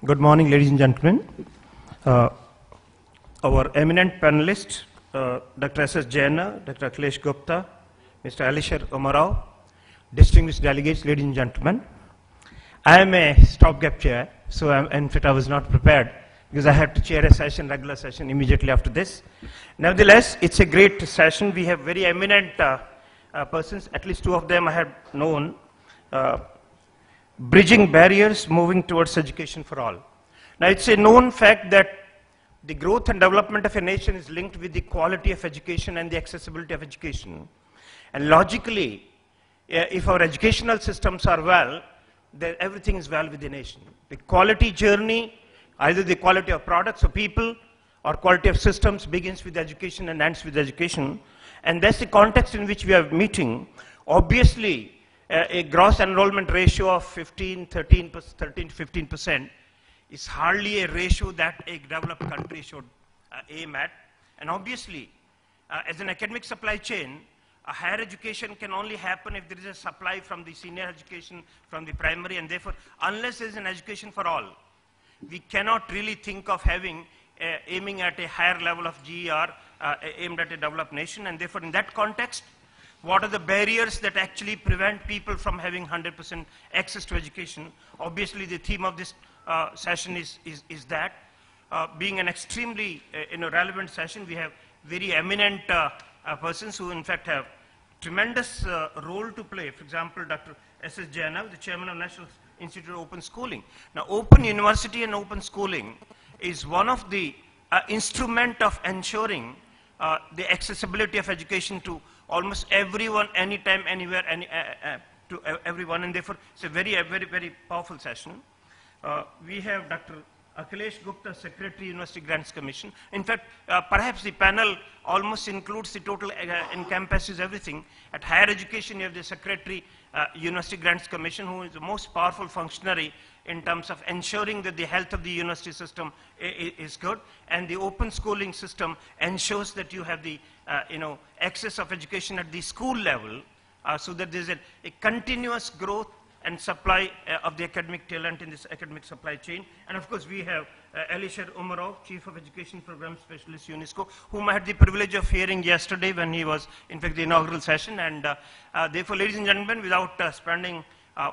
Good morning, ladies and gentlemen. Our eminent panelists, Dr. S.S. Jaina, Dr. Akhilesh Gupta, Mr. Alisher Umarov, distinguished delegates, ladies and gentlemen. I am a stopgap chair, so in fact I was not prepared because I had to chair a session, regular session, immediately after this. Nevertheless, it's a great session. We have very eminent persons, at least two of them I have known, bridging barriers, moving towards education for all. Now, it's a known fact that the growth and development of a nation is linked with the quality of education and the accessibility of education. And logically, if our educational systems are well, then everything is well with the nation. The quality journey, either the quality of products or people, or quality of systems begins with education and ends with education. And that's the context in which we are meeting. Obviously, a gross enrollment ratio of 13 to 15% is hardly a ratio that a developed country should aim at. And obviously, as an academic supply chain, a higher education can only happen if there is a supply from the senior education, from the primary, and therefore, unless there is an education for all, we cannot really think of having aiming at a higher level of GER aimed at a developed nation. And therefore, in that context, what are the barriers that actually prevent people from having 100% access to education? Obviously, the theme of this session is that. Being an extremely relevant session, we have very eminent persons who in fact have tremendous role to play. For example, Dr. S.S. Jaina, the chairman of National Institute of Open Schooling. Now, open university and open schooling is one of the instrument of ensuring the accessibility of education to almost everyone, anytime, anywhere, to everyone, and therefore it's a very powerful session. We have Dr. Akhilesh Gupta, Secretary, University Grants Commission. In fact, perhaps the panel almost includes the total, encompasses everything. At higher education, you have the Secretary, University Grants Commission, who is the most powerful functionary in terms of ensuring that the health of the university system is good, and the open schooling system ensures that you have the access of education at the school level, so that there's a continuous growth and supply of the academic talent in this academic supply chain. And of course, we have Alisher Umarov, Chief of Education Program Specialist, UNESCO, whom I had the privilege of hearing yesterday when he was, in fact, the inaugural session. And therefore, ladies and gentlemen, without spending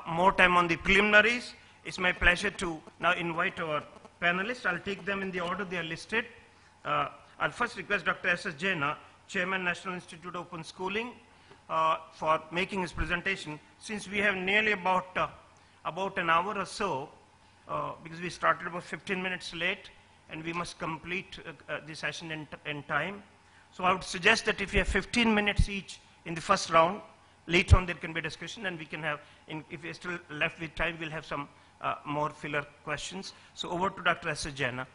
more time on the preliminaries, it's my pleasure to now invite our panelists. I'll take them in the order they are listed. I'll first request Dr. S.S. Jaina, Chairman, National Institute of Open Schooling, for making his presentation. Since we have nearly about an hour or so, because we started about 15 minutes late, and we must complete the session in time. So I would suggest that if you have 15 minutes each in the first round, later on there can be a discussion, and we can have, if we're still left with time, we'll have some more filler questions. So over to Dr. S.S. Jaina.